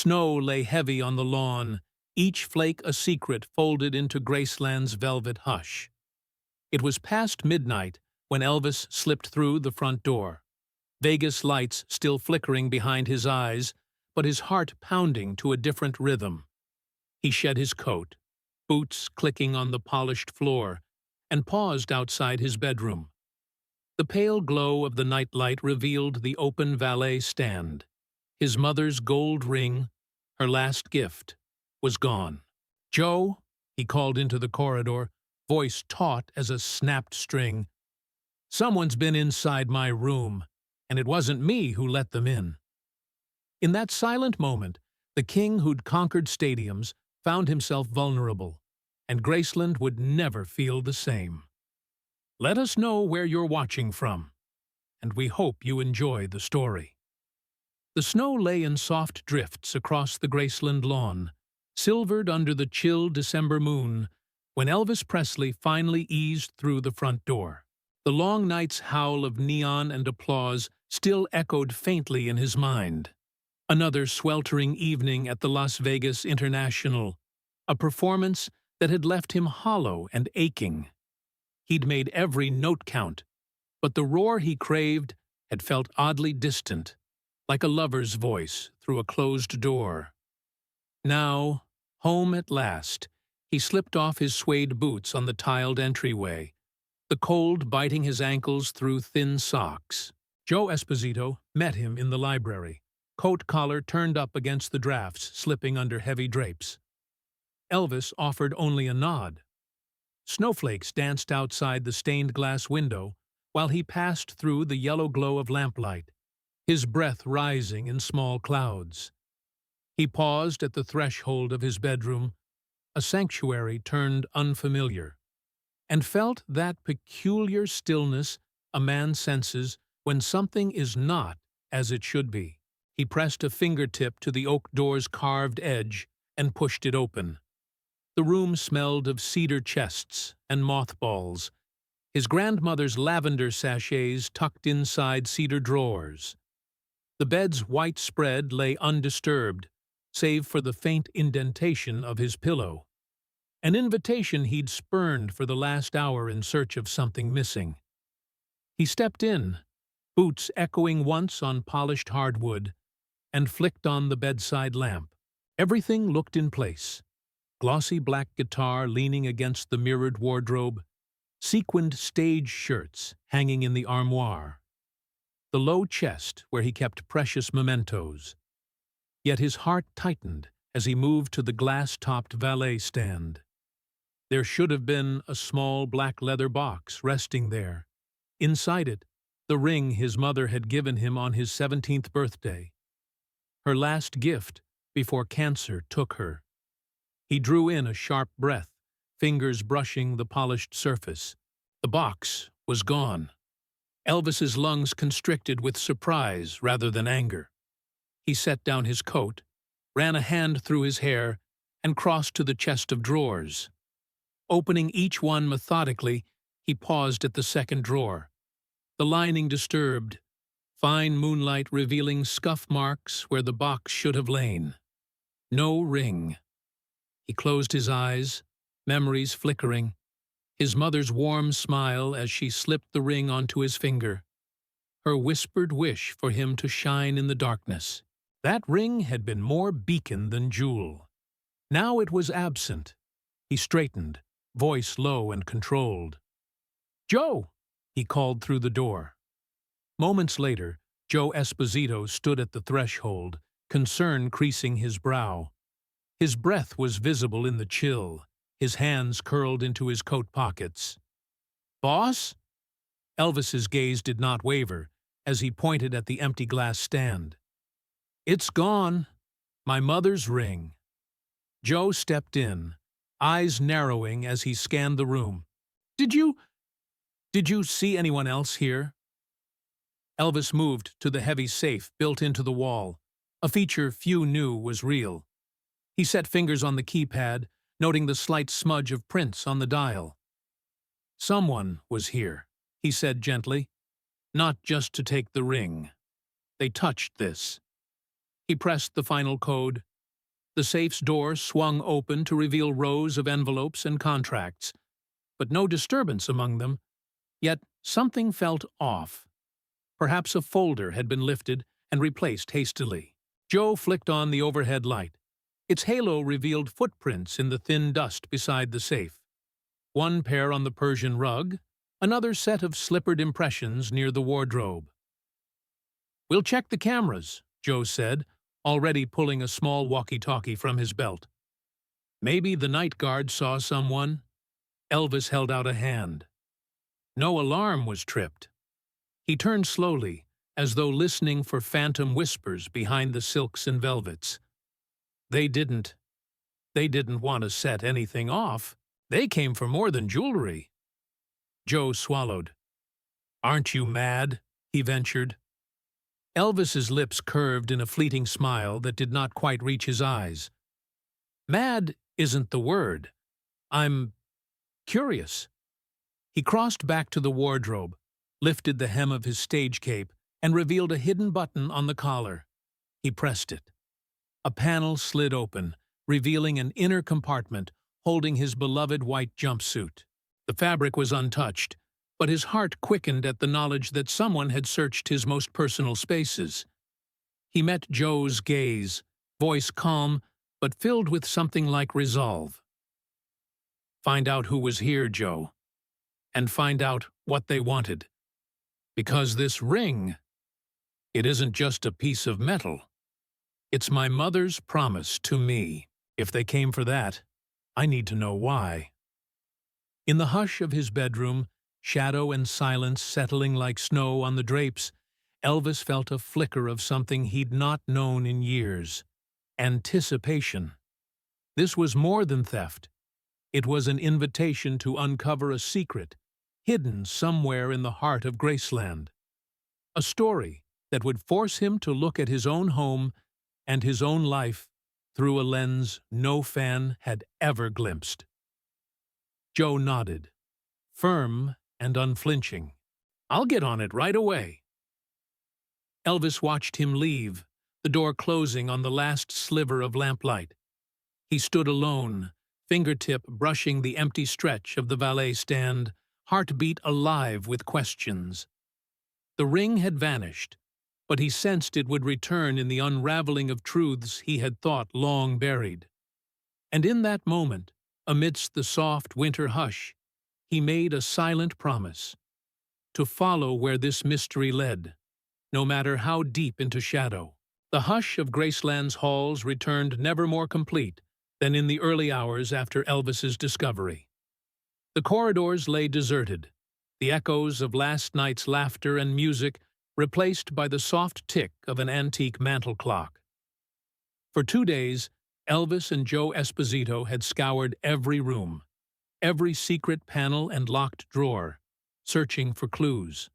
Snow lay heavy on the lawn, each flake a secret folded into Graceland's velvet hush. It was past midnight when Elvis slipped through the front door, Vegas lights still flickering behind his eyes, but his heart pounding to a different rhythm. He shed his coat, boots clicking on the polished floor, and paused outside his bedroom. The pale glow of the nightlight revealed the open valet stand. His mother's gold ring, her last gift, was gone. "Joe," he called into the corridor, voice taut as a snapped string. "Someone's been inside my room, and it wasn't me who let them in." In that silent moment, the king who'd conquered stadiums found himself vulnerable, and Graceland would never feel the same. Let us know where you're watching from, and we hope you enjoy the story. The snow lay in soft drifts across the Graceland lawn, silvered under the chill December moon, when Elvis Presley finally eased through the front door. The long night's howl of neon and applause still echoed faintly in his mind. Another sweltering evening at the Las Vegas International, a performance that had left him hollow and aching. He'd made every note count, but the roar he craved had felt oddly distant, like a lover's voice through a closed door. Now, home at last, he slipped off his suede boots on the tiled entryway, the cold biting his ankles through thin socks. Joe Esposito met him in the library, coat collar turned up against the drafts slipping under heavy drapes. Elvis offered only a nod. Snowflakes danced outside the stained glass window while he passed through the yellow glow of lamplight, his breath rising in small clouds. He paused at the threshold of his bedroom, a sanctuary turned unfamiliar, and felt that peculiar stillness a man senses when something is not as it should be. He pressed a fingertip to the oak door's carved edge and pushed it open. The room smelled of cedar chests and mothballs, his grandmother's lavender sachets tucked inside cedar drawers. The bed's white spread lay undisturbed, save for the faint indentation of his pillow, an invitation he'd spurned for the last hour in search of something missing. He stepped in, boots echoing once on polished hardwood, and flicked on the bedside lamp. Everything looked in place. Glossy black guitar leaning against the mirrored wardrobe, sequined stage shirts hanging in the armoire, the low chest where he kept precious mementos. Yet his heart tightened as he moved to the glass-topped valet stand. There should have been a small black leather box resting there. Inside it, the ring his mother had given him on his 17th birthday, her last gift before cancer took her. He drew in a sharp breath, fingers brushing the polished surface. The box was gone. Elvis's lungs constricted with surprise rather than anger. He set down his coat, ran a hand through his hair, and crossed to the chest of drawers. Opening each one methodically, he paused at the second drawer, the lining disturbed, fine moonlight revealing scuff marks where the box should have lain. No ring. He closed his eyes, memories flickering, his mother's warm smile as she slipped the ring onto his finger, her whispered wish for him to shine in the darkness. That ring had been more beacon than jewel. Now it was absent. He straightened, voice low and controlled. "Joe!" he called through the door. Moments later, Joe Esposito stood at the threshold, concern creasing his brow. His breath was visible in the chill, his hands curled into his coat pockets. "Boss?" Elvis's gaze did not waver as he pointed at the empty glass stand. "It's gone. My mother's ring." Joe stepped in, eyes narrowing as he scanned the room. Did you see anyone else here?" Elvis moved to the heavy safe built into the wall, a feature few knew was real. He set fingers on the keypad, noting the slight smudge of prints on the dial. "Someone was here," he said gently, "not just to take the ring. They touched this." He pressed the final code, The safe's door swung open to reveal rows of envelopes and contracts, but no disturbance among them. Yet something felt off. Perhaps a folder had been lifted and replaced hastily. Joe flicked on the overhead light. Its halo revealed footprints in the thin dust beside the safe. One pair on the Persian rug, another set of slippered impressions near the wardrobe. "We'll check the cameras," Joe said, already pulling a small walkie-talkie from his belt. "Maybe the night guard saw someone." Elvis held out a hand. No alarm was tripped. He turned slowly, as though listening for phantom whispers behind the silks and velvets. They didn't want to set anything off. They came for more than jewelry." Joe swallowed. "Aren't you mad?" he ventured. Elvis's lips curved in a fleeting smile that did not quite reach his eyes. "Mad isn't the word. I'm curious." He crossed back to the wardrobe, lifted the hem of his stage cape, and revealed a hidden button on the collar. He pressed it. A panel slid open, revealing an inner compartment holding his beloved white jumpsuit. The fabric was untouched, but his heart quickened at the knowledge that someone had searched his most personal spaces. He met Joe's gaze, voice calm, but filled with something like resolve. "Find out who was here, Joe, and find out what they wanted. Because this ring, it isn't just a piece of metal. It's my mother's promise to me. If they came for that, I need to know why." In the hush of his bedroom, shadow and silence settling like snow on the drapes, Elvis felt a flicker of something he'd not known in years. Anticipation. This was more than theft. It was an invitation to uncover a secret, hidden somewhere in the heart of Graceland. A story that would force him to look at his own home and his own life through a lens no fan had ever glimpsed. Joe nodded, firm and unflinching. "I'll get on it right away." Elvis watched him leave, the door closing on the last sliver of lamplight. He stood alone, fingertip brushing the empty stretch of the valet stand, heartbeat alive with questions. The ring had vanished, but he sensed it would return in the unraveling of truths he had thought long buried. And in that moment, amidst the soft winter hush, he made a silent promise to follow where this mystery led, no matter how deep into shadow. The hush of Graceland's halls returned never more complete than in the early hours after Elvis's discovery. The corridors lay deserted, the echoes of last night's laughter and music replaced by the soft tick of an antique mantel clock. For 2 days, Elvis and Joe Esposito had scoured every room, every secret panel and locked drawer, searching for clues.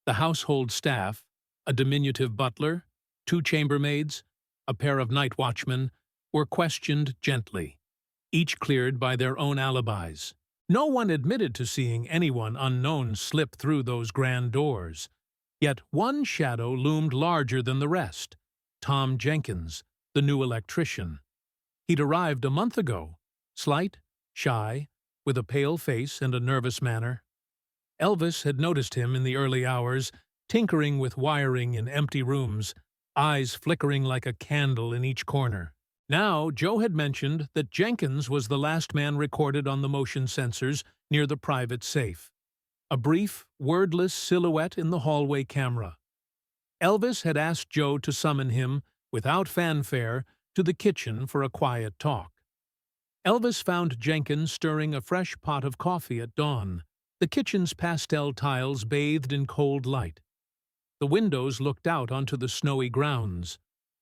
The household staff, a diminutive butler, 2 chambermaids, a pair of night watchmen, were questioned gently, each cleared by their own alibis. No one admitted to seeing anyone unknown slip through those grand doors. Yet one shadow loomed larger than the rest: Tom Jenkins, the new electrician. He'd arrived a month ago, slight, shy, with a pale face and a nervous manner. Elvis had noticed him in the early hours, tinkering with wiring in empty rooms, eyes flickering like a candle in each corner. Now, Joe had mentioned that Jenkins was the last man recorded on the motion sensors near the private safe. A brief, wordless silhouette in the hallway camera. Elvis had asked Joe to summon him, without fanfare, to the kitchen for a quiet talk. Elvis found Jenkins stirring a fresh pot of coffee at dawn, the kitchen's pastel tiles bathed in cold light. The windows looked out onto the snowy grounds.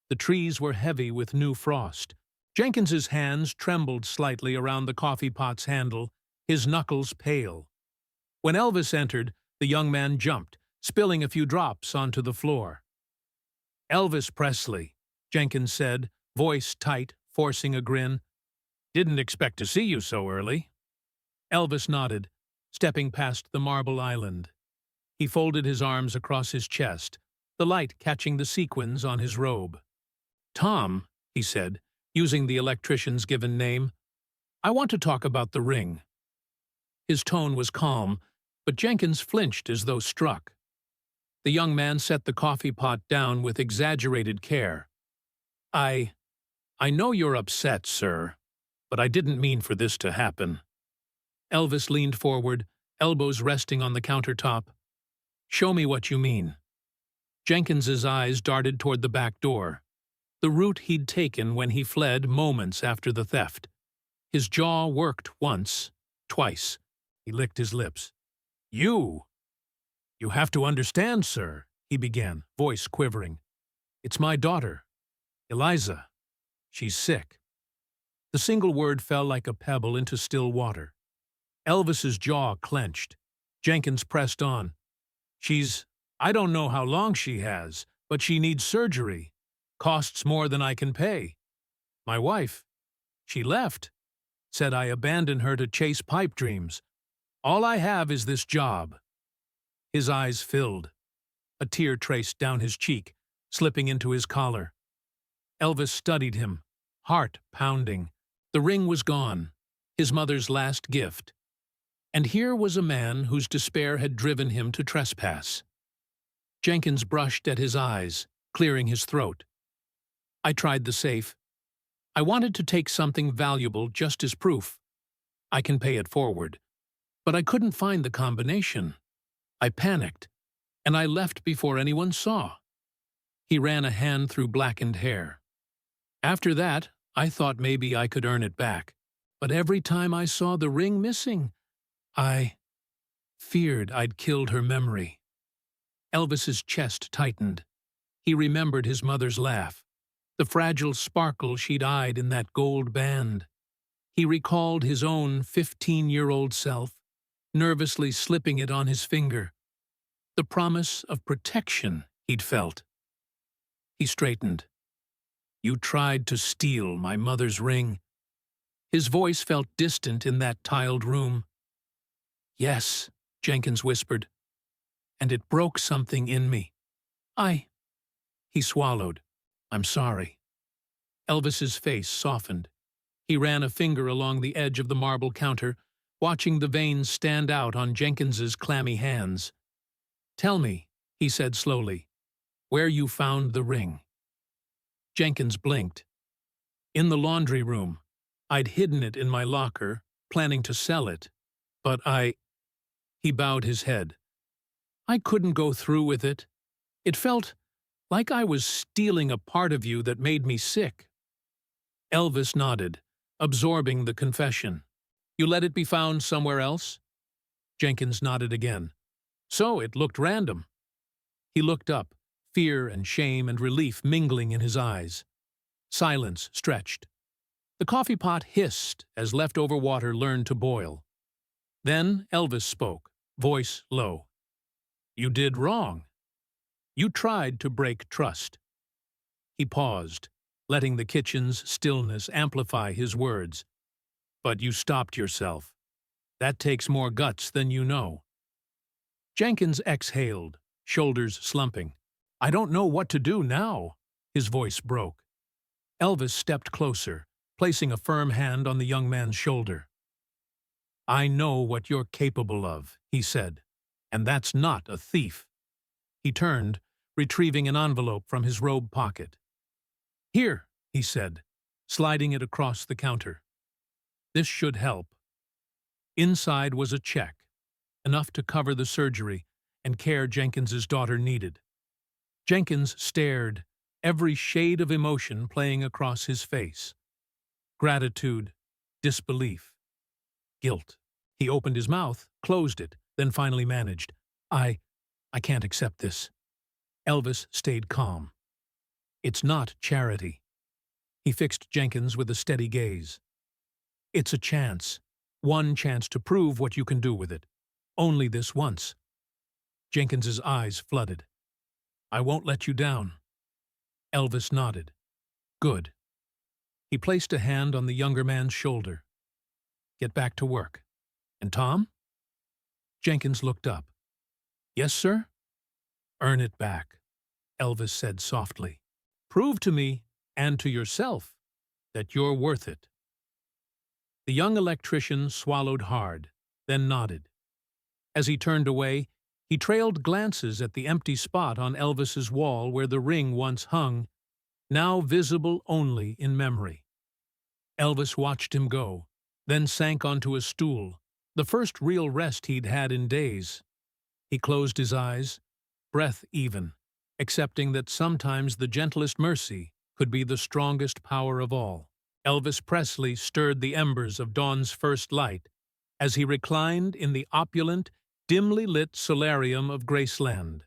The trees were heavy with new frost. Jenkins's hands trembled slightly around the coffee pot's handle, his knuckles pale. When Elvis entered, the young man jumped, spilling a few drops onto the floor. "Elvis Presley," Jenkins said, voice tight, forcing a grin. "Didn't expect to see you so early." Elvis nodded, stepping past the marble island. He folded his arms across his chest, the light catching the sequins on his robe. "Tom," he said, using the electrician's given name. "I want to talk about the ring." His tone was calm, but Jenkins flinched as though struck. The young man set the coffee pot down with exaggerated care. I know you're upset, sir, but I didn't mean for this to happen." Elvis leaned forward, elbows resting on the countertop. "Show me what you mean." Jenkins's eyes darted toward the back door, the route he'd taken when he fled moments after the theft. His jaw worked once, twice. He licked his lips. "You have to understand, sir," he began, voice quivering. "It's my daughter, Eliza. She's sick." The single word fell like a pebble into still water. Elvis's jaw clenched. Jenkins pressed on. I don't know how long she has, but she needs surgery. Costs more than I can pay. My wife, she left. Said I abandon her to chase pipe dreams. All I have is this job." His eyes filled. A tear traced down his cheek, slipping into his collar. Elvis studied him, heart pounding. The ring was gone, his mother's last gift. And here was a man whose despair had driven him to trespass. Jenkins brushed at his eyes, clearing his throat. "I tried the safe. I wanted to take something valuable just as proof. I can pay it forward. But I couldn't find the combination. I panicked, and I left before anyone saw." He ran a hand through blackened hair. "After that, I thought maybe I could earn it back. But every time I saw the ring missing, I feared I'd killed her memory." Elvis's chest tightened. He remembered his mother's laugh, the fragile sparkle she'd eyed in that gold band. He recalled his own 15-year-old self, nervously slipping it on his finger. The promise of protection he'd felt. He straightened. "You tried to steal my mother's ring." His voice felt distant in that tiled room. "Yes," Jenkins whispered, "and it broke something in me. He swallowed. "I'm sorry." Elvis's face softened. He ran a finger along the edge of the marble counter, watching the veins stand out on Jenkins's clammy hands. "Tell me," he said slowly, "where you found the ring." Jenkins blinked. "In the laundry room. I'd hidden it in my locker, planning to sell it. But He bowed his head. "I couldn't go through with it. It felt like I was stealing a part of you that made me sick." Elvis nodded, absorbing the confession. "You let it be found somewhere else?" Jenkins nodded again. "So it looked random." He looked up, fear and shame and relief mingling in his eyes. Silence stretched. The coffee pot hissed as leftover water learned to boil. Then Elvis spoke, voice low. "You did wrong. You tried to break trust." He paused, letting the kitchen's stillness amplify his words. "But you stopped yourself. That takes more guts than you know." Jenkins exhaled, shoulders slumping. "I don't know what to do now." His voice broke. Elvis stepped closer, placing a firm hand on the young man's shoulder. "I know what you're capable of," he said, "and that's not a thief." He turned, retrieving an envelope from his robe pocket. "Here," he said, sliding it across the counter. "This should help." Inside was a check, enough to cover the surgery and care Jenkins's daughter needed. Jenkins stared, every shade of emotion playing across his face. Gratitude, disbelief, guilt. He opened his mouth, closed it, then finally managed. I can't accept this." Elvis stayed calm. "It's not charity." He fixed Jenkins with a steady gaze. "It's a chance. One chance to prove what you can do with it. Only this once." Jenkins's eyes flooded. "I won't let you down." Elvis nodded. "Good." He placed a hand on the younger man's shoulder. "Get back to work. And Tom?" Jenkins looked up. "Yes, sir?" "Earn it back," Elvis said softly. "Prove to me, and to yourself, that you're worth it." The young electrician swallowed hard, then nodded. As he turned away, he trailed glances at the empty spot on Elvis's wall where the ring once hung, now visible only in memory. Elvis watched him go, then sank onto a stool, the first real rest he'd had in days. He closed his eyes, breath even, accepting that sometimes the gentlest mercy could be the strongest power of all. Elvis Presley stirred the embers of dawn's first light as he reclined in the opulent, dimly lit solarium of Graceland,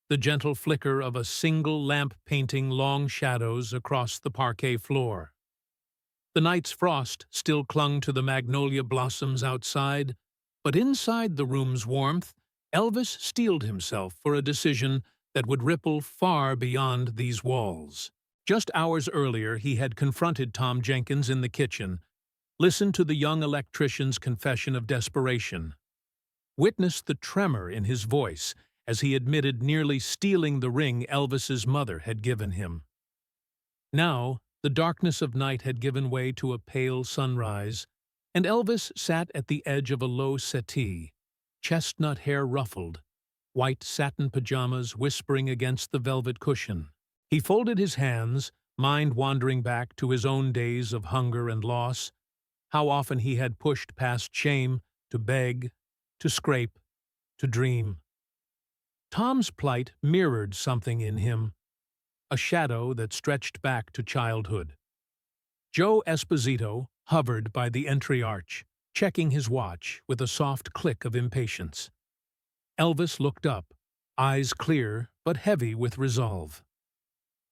the gentle flicker of a single lamp painting long shadows across the parquet floor. The night's frost still clung to the magnolia blossoms outside, but inside the room's warmth, Elvis steeled himself for a decision that would ripple far beyond these walls. Just hours earlier, he had confronted Tom Jenkins in the kitchen, listened to the young electrician's confession of desperation, witnessed the tremor in his voice as he admitted nearly stealing the ring Elvis's mother had given him. Now, the darkness of night had given way to a pale sunrise, and Elvis sat at the edge of a low settee, chestnut hair ruffled, white satin pajamas whispering against the velvet cushion. He folded his hands, mind wandering back to his own days of hunger and loss, how often he had pushed past shame to beg, to scrape, to dream. Tom's plight mirrored something in him, a shadow that stretched back to childhood. Joe Esposito hovered by the entry arch, checking his watch with a soft click of impatience. Elvis looked up, eyes clear but heavy with resolve.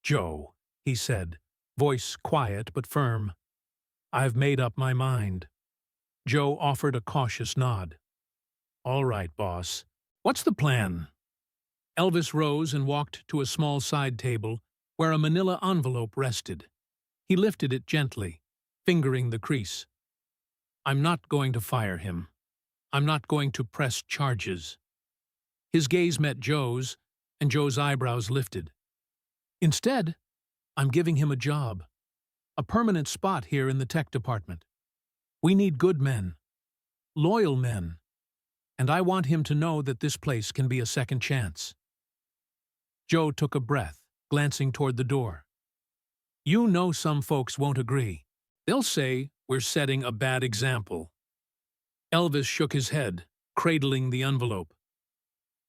"Joe," he said, voice quiet but firm, "I've made up my mind." Joe offered a cautious nod. "All right, boss. What's the plan?" Elvis rose and walked to a small side table where a manila envelope rested. He lifted it gently, fingering the crease. "I'm not going to fire him. I'm not going to press charges." His gaze met Joe's, and Joe's eyebrows lifted. "Instead, I'm giving him a job, a permanent spot here in the tech department. We need good men, loyal men, and I want him to know that this place can be a second chance." Joe took a breath, glancing toward the door. "You know some folks won't agree. They'll say we're setting a bad example." Elvis shook his head, cradling the envelope.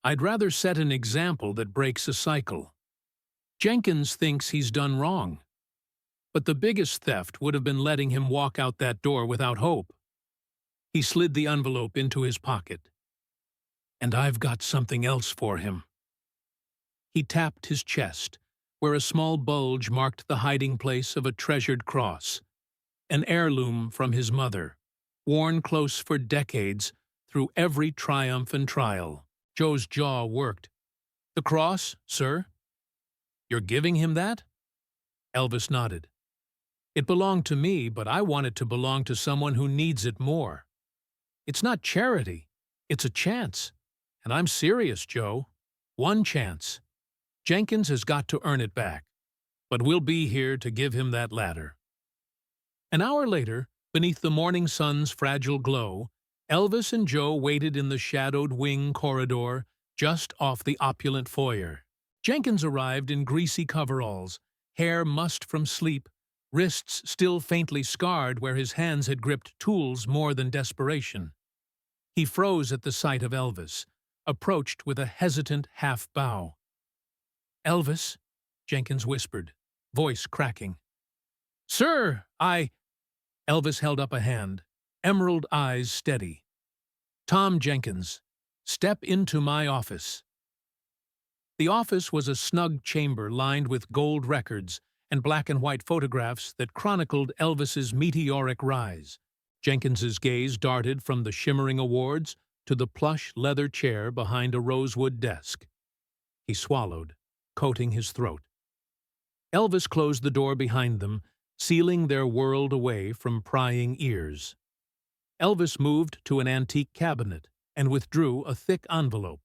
"I'd rather set an example that breaks a cycle. Jenkins thinks he's done wrong, but the biggest theft would have been letting him walk out that door without hope." He slid the envelope into his pocket. "And I've got something else for him." He tapped his chest, where a small bulge marked the hiding place of a treasured cross, an heirloom from his mother, worn close for decades through every triumph and trial. Joe's jaw worked. "The cross, sir? You're giving him that?" Elvis nodded. "It belonged to me, but I want it to belong to someone who needs it more. It's not charity, it's a chance. And I'm serious, Joe. One chance. Jenkins has got to earn it back, but we'll be here to give him that ladder." An hour later, beneath the morning sun's fragile glow, Elvis and Joe waited in the shadowed wing corridor just off the opulent foyer. Jenkins arrived in greasy coveralls, hair mussed from sleep, wrists still faintly scarred where his hands had gripped tools more than desperation. He froze at the sight of Elvis, approached with a hesitant half-bow. "Elvis," Jenkins whispered, voice cracking. "Sir, Elvis held up a hand, emerald eyes steady. "Tom Jenkins, step into my office." The office was a snug chamber lined with gold records and black and white photographs that chronicled Elvis's meteoric rise. Jenkins's gaze darted from the shimmering awards to the plush leather chair behind a rosewood desk. He swallowed, coating his throat. Elvis closed the door behind them, sealing their world away from prying ears. Elvis moved to an antique cabinet and withdrew a thick envelope.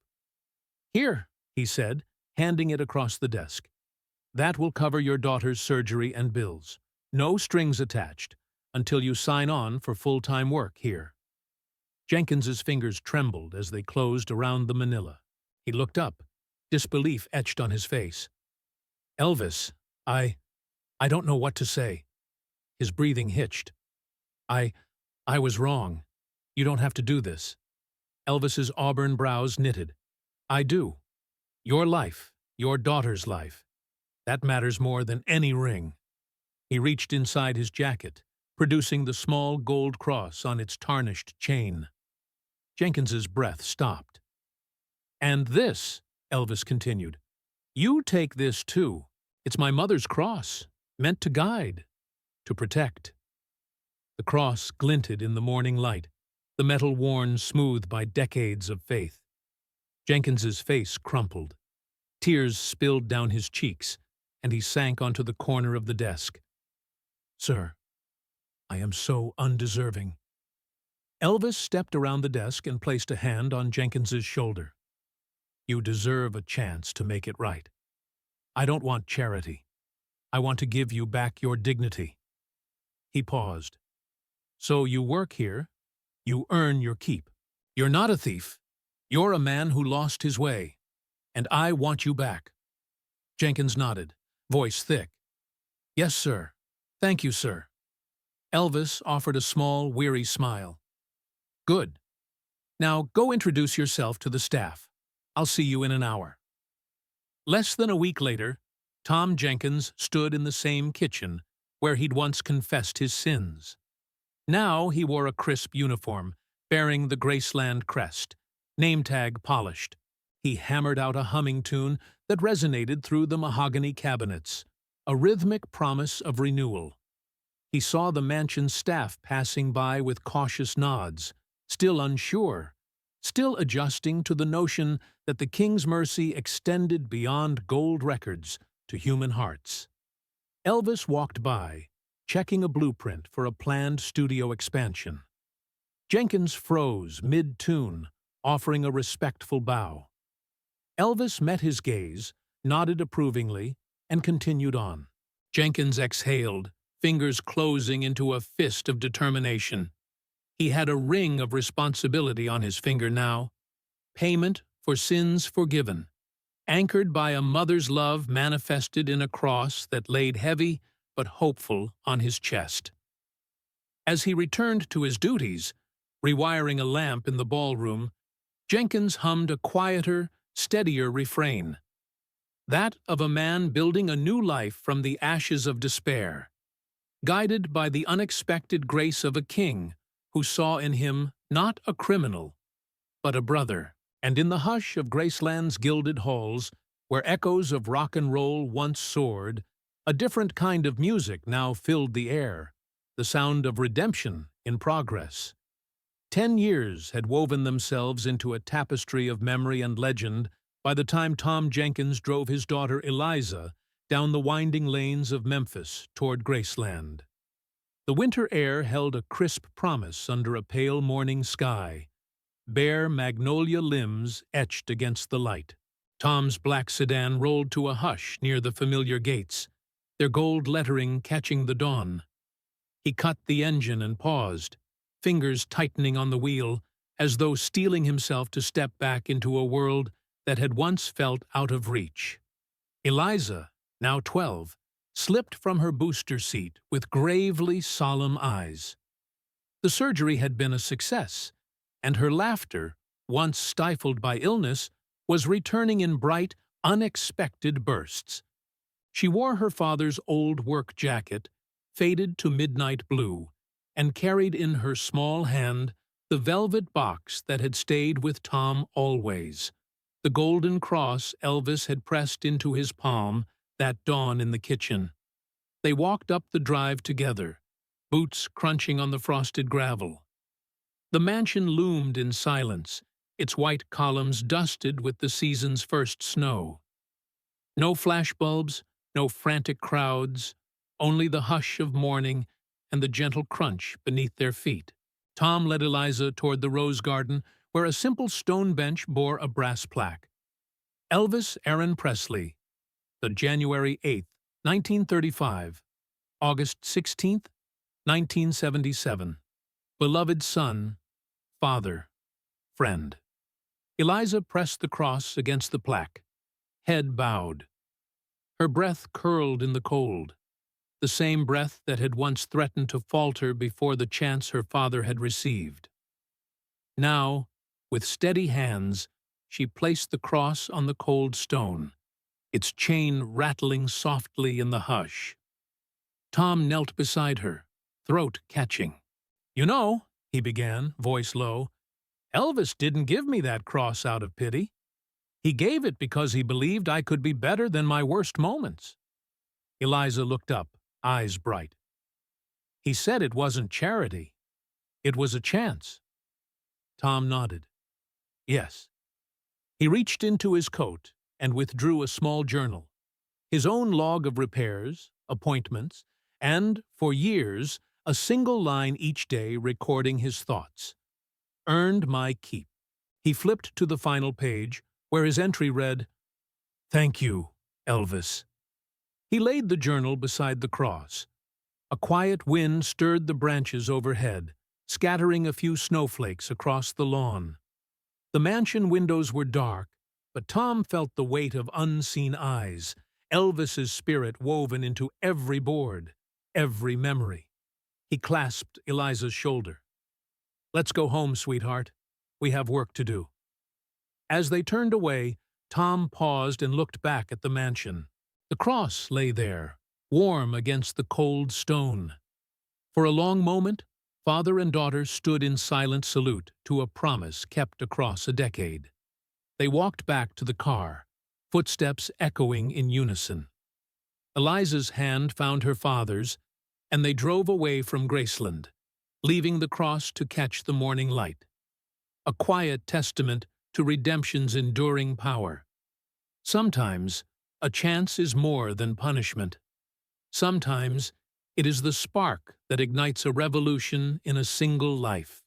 "Here," he said, handing it across the desk. "That will cover your daughter's surgery and bills. No strings attached, until you sign on for full-time work here. Jenkins's fingers trembled as they closed around the manila. He looked up, disbelief etched on his face. Elvis, I don't know what to say. His breathing hitched. I was wrong. You don't have to do this. Elvis's auburn brows knitted. I do. Your life, your daughter's life. That matters more than any ring. He reached inside his jacket, producing the small gold cross on its tarnished chain. Jenkins's breath stopped. And this, Elvis continued, you take this too. It's my mother's cross, meant to guide, to protect. The cross glinted in the morning light, the metal worn smooth by decades of faith. Jenkins's face crumpled. Tears spilled down his cheeks, and he sank onto the corner of the desk. Sir, I am so undeserving. Elvis stepped around the desk and placed a hand on Jenkins's shoulder. You deserve a chance to make it right. I don't want charity. I want to give you back your dignity. He paused. So you work here, you earn your keep. You're not a thief. You're a man who lost his way, and I want you back. Jenkins nodded, voice thick. Yes, sir. Thank you, sir. Elvis offered a small, weary smile. Good. Now go introduce yourself to the staff. I'll see you in an hour. Less than a week later, Tom Jenkins stood in the same kitchen where he'd once confessed his sins. Now he wore a crisp uniform, bearing the Graceland crest, name tag polished. He hammered out a humming tune that resonated through the mahogany cabinets, a rhythmic promise of renewal. He saw the mansion's staff passing by with cautious nods, still unsure, still adjusting to the notion that the King's mercy extended beyond gold records to human hearts. Elvis walked by, checking a blueprint for a planned studio expansion. Jenkins froze mid-tune, offering a respectful bow. Elvis met his gaze, nodded approvingly, and continued on. Jenkins exhaled, fingers closing into a fist of determination. He had a ring of responsibility on his finger now, payment for sins forgiven, anchored by a mother's love manifested in a cross that laid heavy but hopeful on his chest. As he returned to his duties, rewiring a lamp in the ballroom, Jenkins hummed a quieter, steadier refrain, that of a man building a new life from the ashes of despair, guided by the unexpected grace of a king who saw in him not a criminal, but a brother. And in the hush of Graceland's gilded halls, where echoes of rock and roll once soared, a different kind of music now filled the air, the sound of redemption in progress. 10 years had woven themselves into a tapestry of memory and legend by the time Tom Jenkins drove his daughter Eliza down the winding lanes of Memphis toward Graceland. The winter air held a crisp promise under a pale morning sky, bare magnolia limbs etched against the light. Tom's black sedan rolled to a hush near the familiar gates, their gold lettering catching the dawn. He cut the engine and paused, fingers tightening on the wheel, as though steeling himself to step back into a world that had once felt out of reach. Eliza, now 12, slipped from her booster seat with gravely solemn eyes. The surgery had been a success, and her laughter, once stifled by illness, was returning in bright, unexpected bursts. She wore her father's old work jacket, faded to midnight blue, and carried in her small hand the velvet box that had stayed with Tom always, the golden cross Elvis had pressed into his palm that dawn in the kitchen. They walked up the drive together, boots crunching on the frosted gravel. The mansion loomed in silence, its white columns dusted with the season's first snow. No flashbulbs, no frantic crowds, only the hush of morning and the gentle crunch beneath their feet. Tom led Eliza toward the rose garden, where a simple stone bench bore a brass plaque. Elvis Aaron Presley, the January 8, 1935. August 16th, 1977. Beloved son, father, friend. Eliza pressed the cross against the plaque, head bowed. Her breath curled in the cold, the same breath that had once threatened to falter before the chance her father had received. Now, with steady hands, she placed the cross on the cold stone, its chain rattling softly in the hush. Tom knelt beside her, throat catching. "You know," he began, voice low, "Elvis didn't give me that cross out of pity. He gave it because he believed I could be better than my worst moments." Eliza looked up, eyes bright. "He said it wasn't charity. It was a chance." Tom nodded. "Yes." He reached into his coat and withdrew a small journal, his own log of repairs, appointments, and, for years, a single line each day recording his thoughts. "Earned my keep." He flipped to the final page, where his entry read, "Thank you, Elvis." He laid the journal beside the cross. A quiet wind stirred the branches overhead, scattering a few snowflakes across the lawn. The mansion windows were dark, but Tom felt the weight of unseen eyes, Elvis's spirit woven into every board, every memory. He clasped Eliza's shoulder. "Let's go home, sweetheart. We have work to do." As they turned away, Tom paused and looked back at the mansion. The cross lay there, warm against the cold stone. For a long moment, father and daughter stood in silent salute to a promise kept across a decade. They walked back to the car, footsteps echoing in unison. Eliza's hand found her father's, and they drove away from Graceland, leaving the cross to catch the morning light. A quiet testament to redemption's enduring power. Sometimes, a chance is more than punishment. Sometimes, it is the spark that ignites a revolution in a single life.